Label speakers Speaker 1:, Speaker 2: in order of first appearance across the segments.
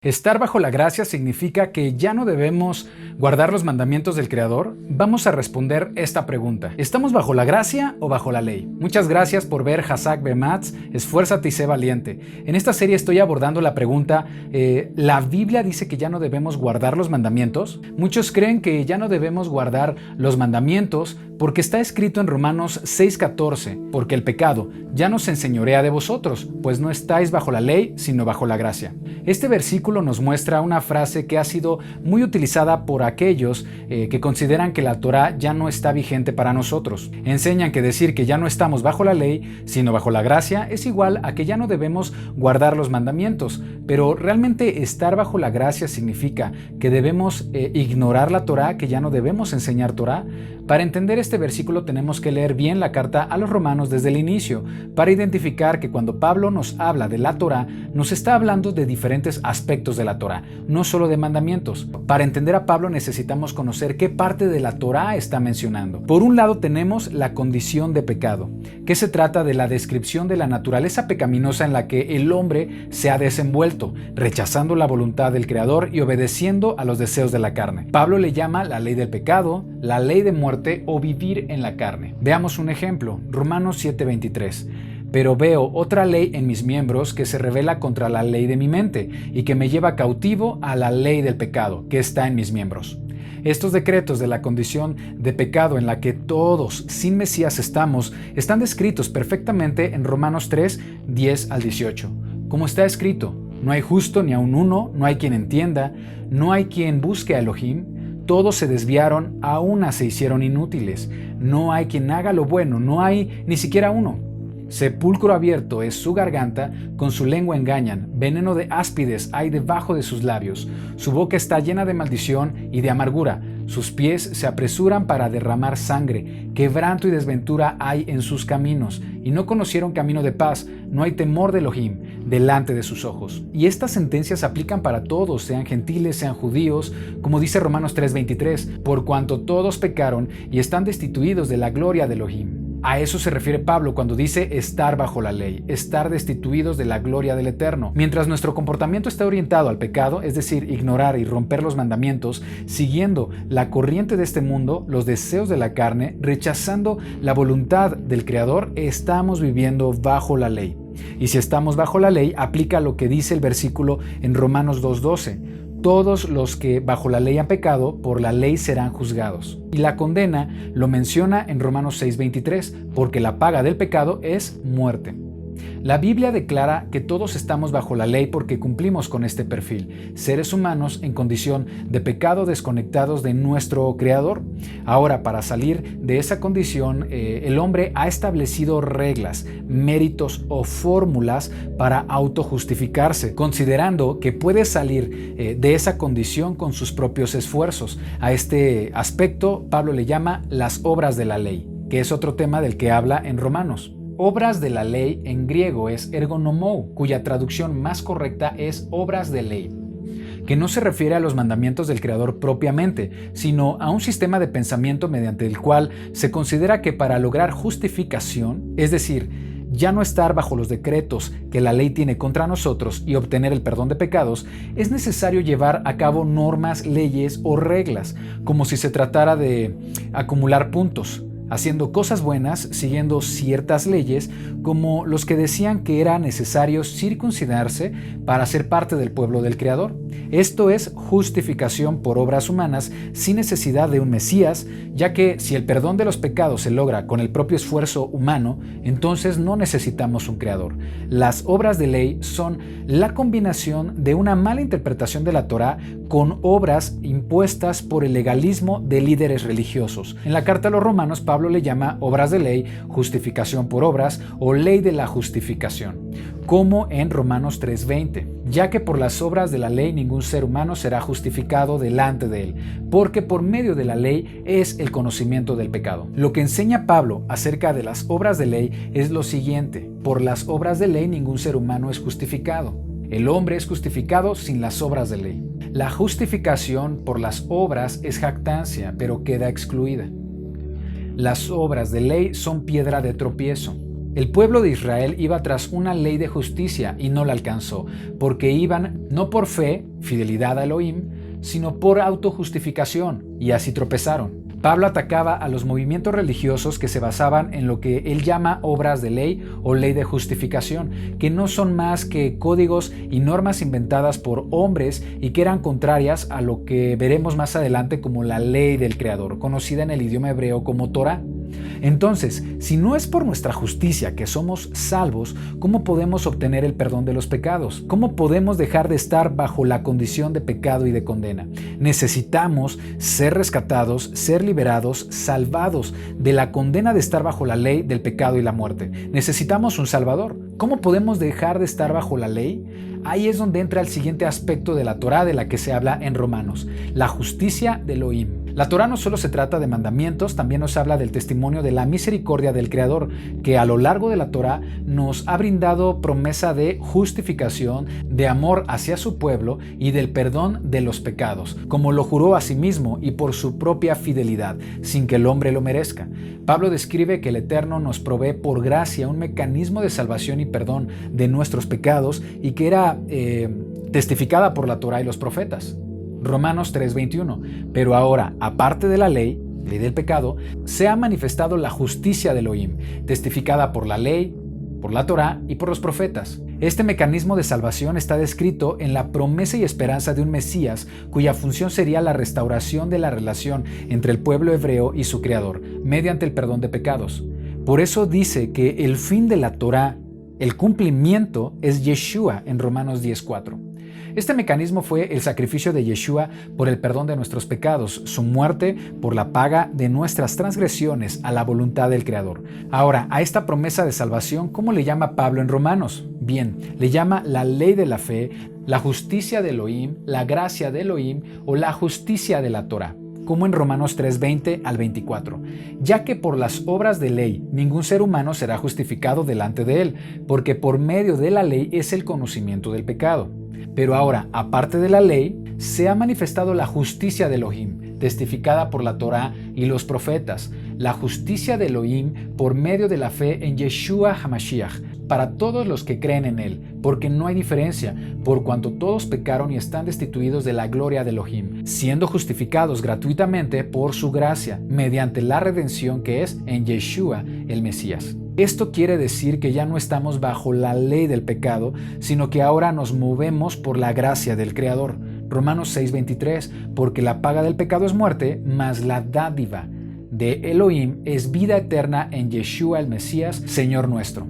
Speaker 1: ¿Estar bajo la gracia significa que ya no debemos guardar los mandamientos del Creador? Vamos a responder esta pregunta. ¿Estamos bajo la gracia o bajo la ley? Muchas gracias por ver Hazak Bematz, esfuérzate y sé valiente. En esta serie estoy abordando la pregunta, ¿la Biblia dice que ya no debemos guardar los mandamientos? Muchos creen que ya no debemos guardar los mandamientos porque está escrito en Romanos 6:14, porque el pecado ya no se enseñorea de vosotros, pues no estáis bajo la ley, sino bajo la gracia. Este versículo nos muestra una frase que ha sido muy utilizada por aquellos que consideran que la Torá ya no está vigente para nosotros. Enseñan que decir que ya no estamos bajo la ley, sino bajo la gracia, es igual a que ya no debemos guardar los mandamientos, pero realmente estar bajo la gracia significa que debemos ignorar la Torá, que ya no debemos enseñar Torá. Para entender este versículo tenemos que leer bien la carta a los romanos desde el inicio, para identificar que cuando Pablo nos habla de la Torá, nos está hablando de diferentes aspectos de la Torá, no solo de mandamientos. Para entender a Pablo necesitamos conocer qué parte de la Torá está mencionando. Por un lado tenemos la condición de pecado, que se trata de la descripción de la naturaleza pecaminosa en la que el hombre se ha desenvuelto, rechazando la voluntad del Creador y obedeciendo a los deseos de la carne. Pablo le llama la ley del pecado, la ley de muerte o vivir en la carne. Veamos un ejemplo, Romanos 7:23. Pero veo otra ley en mis miembros que se revela contra la ley de mi mente y que me lleva cautivo a la ley del pecado que está en mis miembros. Estos decretos de la condición de pecado en la que todos sin Mesías están descritos perfectamente en Romanos 3:10-18. Como está escrito, no hay justo ni aun uno, no hay quien entienda, no hay quien busque a Elohim. Todos se desviaron, a una se hicieron inútiles. No hay quien haga lo bueno, no hay ni siquiera uno. Sepulcro abierto es su garganta, con su lengua engañan. Veneno de áspides hay debajo de sus labios. Su boca está llena de maldición y de amargura. Sus pies se apresuran para derramar sangre. Quebranto y desventura hay en sus caminos. Y no conocieron camino de paz. No hay temor de Elohim delante de sus ojos. Y estas sentencias aplican para todos, sean gentiles, sean judíos, como dice Romanos 3:23, por cuanto todos pecaron y están destituidos de la gloria de Elohim. A eso se refiere Pablo cuando dice estar bajo la ley, estar destituidos de la gloria del Eterno. Mientras nuestro comportamiento está orientado al pecado, es decir, ignorar y romper los mandamientos, siguiendo la corriente de este mundo, los deseos de la carne, rechazando la voluntad del Creador, estamos viviendo bajo la ley. Y si estamos bajo la ley, aplica lo que dice el versículo en Romanos 2:12. Todos los que bajo la ley han pecado, por la ley serán juzgados. Y la condena lo menciona en Romanos 6:23, porque la paga del pecado es muerte. La Biblia declara que todos estamos bajo la ley porque cumplimos con este perfil, seres humanos en condición de pecado desconectados de nuestro Creador. Ahora, para salir de esa condición, el hombre ha establecido reglas, méritos o fórmulas para autojustificarse, considerando que puede salir de esa condición con sus propios esfuerzos. A este aspecto, Pablo le llama las obras de la ley, que es otro tema del que habla en Romanos. Obras de la ley en griego es ergonomou, cuya traducción más correcta es obras de ley, que no se refiere a los mandamientos del Creador propiamente, sino a un sistema de pensamiento mediante el cual se considera que para lograr justificación, es decir, ya no estar bajo los decretos que la ley tiene contra nosotros y obtener el perdón de pecados, es necesario llevar a cabo normas, leyes o reglas, como si se tratara de acumular puntos, haciendo cosas buenas, siguiendo ciertas leyes, como los que decían que era necesario circuncidarse para ser parte del pueblo del Creador. Esto es justificación por obras humanas sin necesidad de un Mesías, ya que si el perdón de los pecados se logra con el propio esfuerzo humano, entonces no necesitamos un Creador. Las obras de ley son la combinación de una mala interpretación de la Torá con obras impuestas por el legalismo de líderes religiosos. En la carta a los Romanos, Pablo le llama obras de ley, justificación por obras o ley de la justificación, como en Romanos 3:20, ya que por las obras de la ley ningún ser humano será justificado delante de él, porque por medio de la ley es el conocimiento del pecado. Lo que enseña Pablo acerca de las obras de ley es lo siguiente: por las obras de ley ningún ser humano es justificado. El hombre es justificado sin las obras de ley. La justificación por las obras es jactancia, pero queda excluida. Las obras de ley son piedra de tropiezo. El pueblo de Israel iba tras una ley de justicia y no la alcanzó, porque iban no por fe, fidelidad a Elohim, sino por autojustificación, y así tropezaron. Pablo atacaba a los movimientos religiosos que se basaban en lo que él llama obras de ley o ley de justificación, que no son más que códigos y normas inventadas por hombres y que eran contrarias a lo que veremos más adelante como la ley del Creador, conocida en el idioma hebreo como Torah. Entonces, si no es por nuestra justicia que somos salvos, ¿cómo podemos obtener el perdón de los pecados? ¿Cómo podemos dejar de estar bajo la condición de pecado y de condena? Necesitamos ser rescatados, ser liberados, salvados de la condena de estar bajo la ley del pecado y la muerte. Necesitamos un Salvador. ¿Cómo podemos dejar de estar bajo la ley? Ahí es donde entra el siguiente aspecto de la Torá de la que se habla en Romanos, la justicia de Elohim. La Torá no solo se trata de mandamientos, también nos habla del testimonio de la misericordia del Creador, que a lo largo de la Torá nos ha brindado promesa de justificación, de amor hacia su pueblo y del perdón de los pecados, como lo juró a sí mismo y por su propia fidelidad, sin que el hombre lo merezca. Pablo describe que el Eterno nos provee por gracia un mecanismo de salvación y perdón de nuestros pecados y que era testificada por la Torá y los profetas. Romanos 3:21. Pero ahora, aparte de la ley del pecado, se ha manifestado la justicia de Elohim, testificada por la ley, por la Torá y por los profetas. Este mecanismo de salvación está descrito en la promesa y esperanza de un Mesías, cuya función sería la restauración de la relación entre el pueblo hebreo y su Creador, mediante el perdón de pecados. Por eso dice que el fin de la Torá, el cumplimiento, es Yeshua en Romanos 10:4. Este mecanismo fue el sacrificio de Yeshua por el perdón de nuestros pecados, su muerte por la paga de nuestras transgresiones a la voluntad del Creador. Ahora, a esta promesa de salvación, ¿cómo le llama Pablo en Romanos? Bien, le llama la ley de la fe, la justicia de Elohim, la gracia de Elohim o la justicia de la Torá, como en Romanos 3:20 al 24, ya que por las obras de ley ningún ser humano será justificado delante de él, porque por medio de la ley es el conocimiento del pecado. Pero ahora, aparte de la ley, se ha manifestado la justicia de Elohim, testificada por la Torá y los profetas, la justicia de Elohim por medio de la fe en Yeshua HaMashiach, para todos los que creen en él, porque no hay diferencia, por cuanto todos pecaron y están destituidos de la gloria de Elohim, siendo justificados gratuitamente por su gracia, mediante la redención que es en Yeshua el Mesías. Esto quiere decir que ya no estamos bajo la ley del pecado, sino que ahora nos movemos por la gracia del Creador. Romanos 6:23, porque la paga del pecado es muerte, mas la dádiva de Elohim es vida eterna en Yeshua el Mesías, Señor nuestro.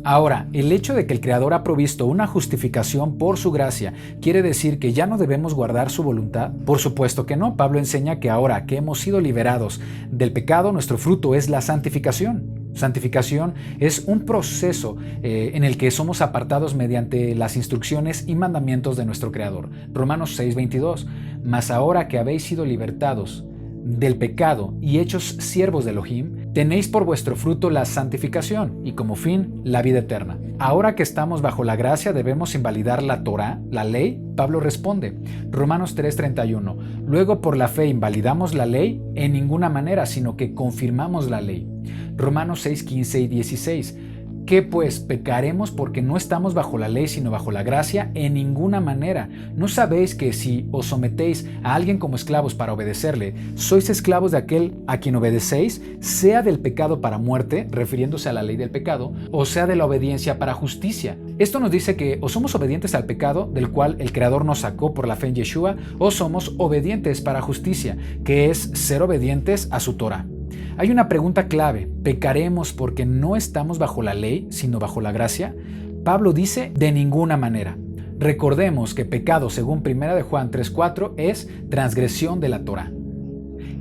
Speaker 1: Ahora, el hecho de que el Creador ha provisto una justificación por su gracia, ¿quiere decir que ya no debemos guardar su voluntad? Por supuesto que no. Pablo enseña que ahora que hemos sido liberados del pecado, nuestro fruto es la santificación. Santificación es un proceso en el que somos apartados mediante las instrucciones y mandamientos de nuestro Creador. Romanos 6:22. Mas ahora que habéis sido libertados del pecado y hechos siervos de Elohim, tenéis por vuestro fruto la santificación y como fin la vida eterna. Ahora que estamos bajo la gracia, ¿debemos invalidar la Torá, la ley? Pablo responde, Romanos 3:31, luego por la fe invalidamos la ley en ninguna manera, sino que confirmamos la ley. Romanos 6:15 y 16, ¿qué pues pecaremos porque no estamos bajo la ley sino bajo la gracia? En ninguna manera. ¿No sabéis que si os sometéis a alguien como esclavos para obedecerle, sois esclavos de aquel a quien obedecéis, sea del pecado para muerte, refiriéndose a la ley del pecado, o sea de la obediencia para justicia? Esto nos dice que o somos obedientes al pecado, del cual el Creador nos sacó por la fe en Yeshua, o somos obedientes para justicia, que es ser obedientes a su Torah. Hay una pregunta clave, ¿pecaremos porque no estamos bajo la ley, sino bajo la gracia? Pablo dice, de ninguna manera. Recordemos que pecado, según 1 de Juan 3:4, es transgresión de la Torá.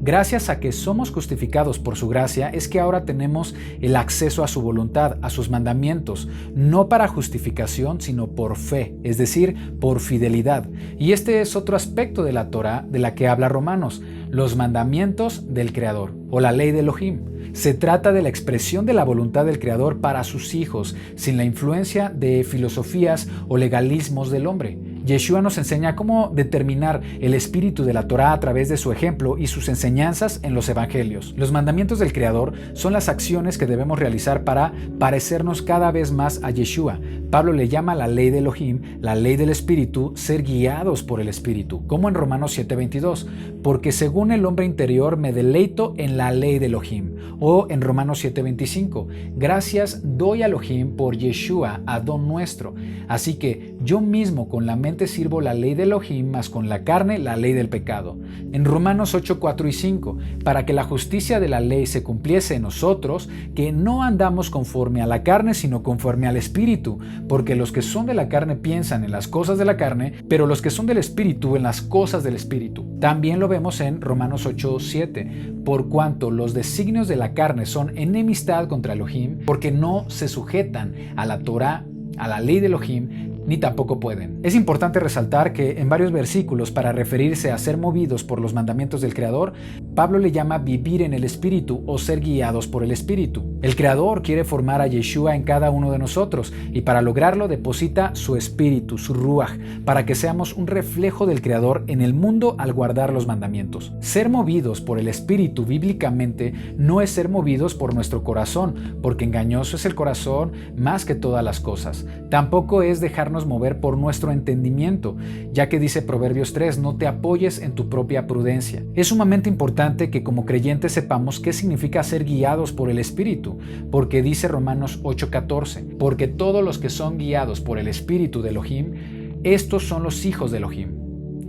Speaker 1: Gracias a que somos justificados por su gracia, es que ahora tenemos el acceso a su voluntad, a sus mandamientos, no para justificación, sino por fe, es decir, por fidelidad. Y este es otro aspecto de la Torá de la que habla Romanos, los mandamientos del Creador, o la ley de Elohim. Se trata de la expresión de la voluntad del Creador para sus hijos, sin la influencia de filosofías o legalismos del hombre. Yeshua nos enseña cómo determinar el espíritu de la Torá a través de su ejemplo y sus enseñanzas en los evangelios. Los mandamientos del Creador son las acciones que debemos realizar para parecernos cada vez más a Yeshua. Pablo le llama la ley de Elohim, la ley del Espíritu, ser guiados por el Espíritu, como en Romanos 7:22, porque según el hombre interior me deleito en la ley de Elohim, o en Romanos 7:25, gracias doy a Elohim por Yeshua, Adón nuestro. Así que yo mismo con la mente sirvo la ley de Elohim, mas con la carne la ley del pecado. En Romanos 8:4 y 5, para que la justicia de la ley se cumpliese en nosotros, que no andamos conforme a la carne, sino conforme al Espíritu, porque los que son de la carne piensan en las cosas de la carne, pero los que son del Espíritu en las cosas del Espíritu. También lo vemos en Romanos 8:7, por cuanto los designios de la carne son enemistad contra Elohim, porque no se sujetan a la Torá, a la ley de Elohim, ni tampoco pueden. Es importante resaltar que en varios versículos, para referirse a ser movidos por los mandamientos del Creador, Pablo le llama vivir en el Espíritu o ser guiados por el Espíritu. El Creador quiere formar a Yeshua en cada uno de nosotros y para lograrlo deposita su Espíritu, su Ruach, para que seamos un reflejo del Creador en el mundo al guardar los mandamientos. Ser movidos por el Espíritu bíblicamente no es ser movidos por nuestro corazón, porque engañoso es el corazón más que todas las cosas. Tampoco es dejarnos mover por nuestro entendimiento, ya que dice Proverbios 3, no te apoyes en tu propia prudencia. Es sumamente importante que como creyentes sepamos qué significa ser guiados por el Espíritu, porque dice Romanos 8:14, porque todos los que son guiados por el Espíritu de Elohim, estos son los hijos de Elohim.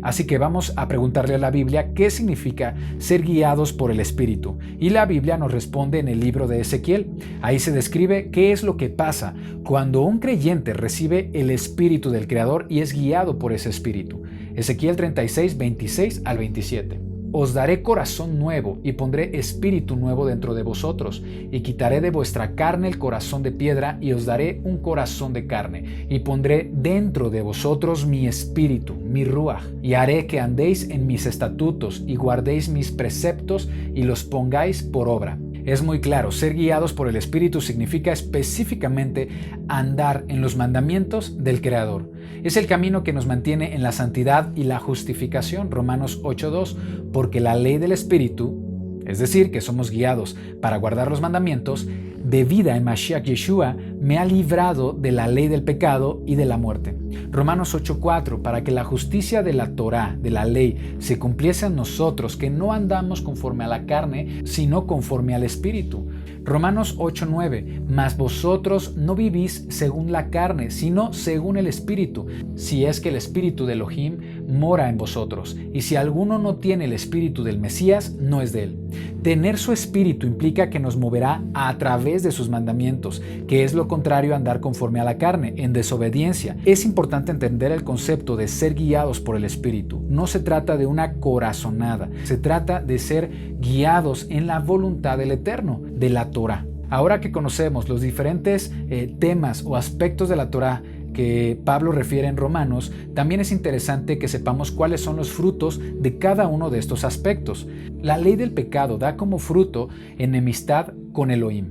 Speaker 1: Así que vamos a preguntarle a la Biblia qué significa ser guiados por el Espíritu. Y la Biblia nos responde en el libro de Ezequiel. Ahí se describe qué es lo que pasa cuando un creyente recibe el Espíritu del Creador y es guiado por ese Espíritu. Ezequiel 36, 26 al 27. Os daré corazón nuevo y pondré espíritu nuevo dentro de vosotros, y quitaré de vuestra carne el corazón de piedra y os daré un corazón de carne, y pondré dentro de vosotros mi espíritu, mi ruach, y haré que andéis en mis estatutos y guardéis mis preceptos y los pongáis por obra. Es muy claro, ser guiados por el Espíritu significa específicamente andar en los mandamientos del Creador. Es el camino que nos mantiene en la santidad y la justificación, Romanos 8:2, porque la ley del Espíritu, es decir, que somos guiados para guardar los mandamientos, de vida en Mashiach Yeshua, me ha librado de la ley del pecado y de la muerte. Romanos 8:4, para que la justicia de la Torá, de la ley, se cumpliese en nosotros, que no andamos conforme a la carne, sino conforme al Espíritu. Romanos 8:9, mas vosotros no vivís según la carne, sino según el Espíritu, si es que el Espíritu de Elohim mora en vosotros, y si alguno no tiene el Espíritu del Mesías, no es de él. Tener su Espíritu implica que nos moverá a través de sus mandamientos, que es lo contrario a andar conforme a la carne, en desobediencia. Es importante entender el concepto de ser guiados por el Espíritu. No se trata de una corazonada, se trata de ser guiados en la voluntad del Eterno, de la Torá. Ahora que conocemos los diferentes temas o aspectos de la Torá que Pablo refiere en Romanos, también es interesante que sepamos cuáles son los frutos de cada uno de estos aspectos. La ley del pecado da como fruto enemistad con Elohim,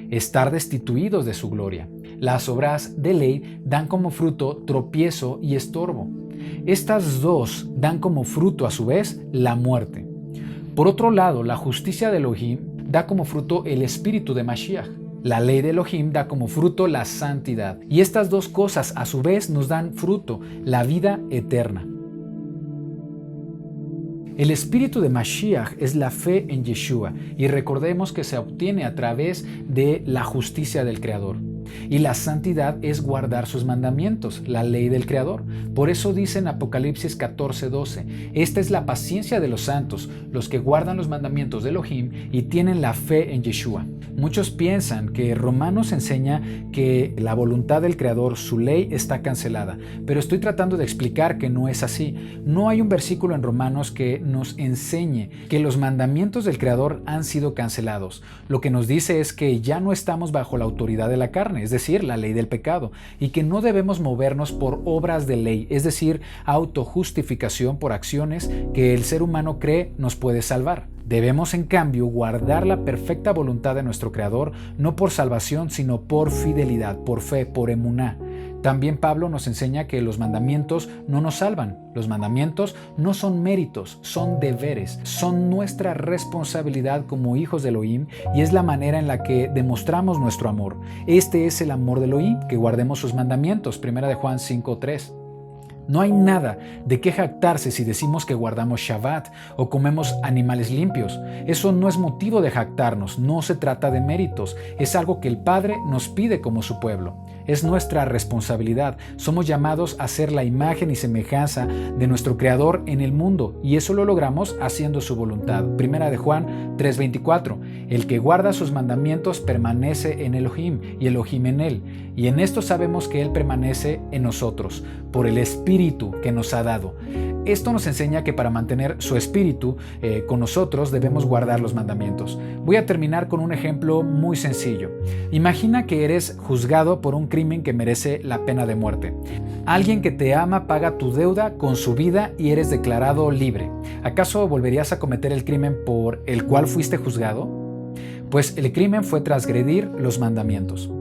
Speaker 1: estar destituidos de su gloria. Las obras de ley dan como fruto tropiezo y estorbo. Estas dos dan como fruto a su vez la muerte. Por otro lado, la justicia de Elohim da como fruto el espíritu de Mashiach. La ley de Elohim da como fruto la santidad. Y estas dos cosas a su vez nos dan fruto, la vida eterna. El espíritu de Mashiach es la fe en Yeshua y recordemos que se obtiene a través de la justicia del Creador. Y la santidad es guardar sus mandamientos, la ley del Creador. Por eso dice en Apocalipsis 14:12, esta es la paciencia de los santos, los que guardan los mandamientos de Elohim y tienen la fe en Yeshua. Muchos piensan que Romanos enseña que la voluntad del Creador, su ley, está cancelada, pero estoy tratando de explicar que no es así. No hay un versículo en Romanos que nos enseñe que los mandamientos del Creador han sido cancelados. Lo que nos dice es que ya no estamos bajo la autoridad de la carne, es decir, la ley del pecado, y que no debemos movernos por obras de ley, es decir, autojustificación por acciones que el ser humano cree nos puede salvar. Debemos, en cambio, guardar la perfecta voluntad de nuestro Creador, no por salvación, sino por fidelidad, por fe, por emuná. También Pablo nos enseña que los mandamientos no nos salvan. Los mandamientos no son méritos, son deberes, son nuestra responsabilidad como hijos de Elohim y es la manera en la que demostramos nuestro amor. Este es el amor de Elohim, que guardemos sus mandamientos. 1 de Juan 5:3. No hay nada de qué jactarse si decimos que guardamos Shabbat o comemos animales limpios. Eso no es motivo de jactarnos, no se trata de méritos, es algo que el Padre nos pide como su pueblo. Es nuestra responsabilidad, somos llamados a ser la imagen y semejanza de nuestro Creador en el mundo y eso lo logramos haciendo su voluntad. 1 de Juan 3:24. El que guarda sus mandamientos permanece en Elohim y Elohim en él, y en esto sabemos que Él permanece en nosotros, por el Espíritu que nos ha dado. Esto nos enseña que para mantener su Espíritu con nosotros debemos guardar los mandamientos. Voy a terminar con un ejemplo muy sencillo. Imagina que eres juzgado por un crimen que merece la pena de muerte. Alguien que te ama paga tu deuda con su vida y eres declarado libre. ¿Acaso volverías a cometer el crimen por el cual fuiste juzgado? Pues el crimen fue transgredir los mandamientos.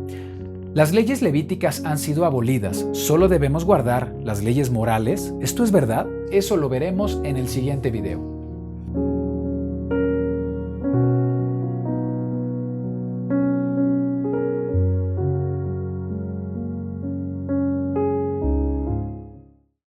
Speaker 1: Las leyes levíticas han sido abolidas, solo debemos guardar las leyes morales. ¿Esto es verdad? Eso lo veremos en el siguiente video.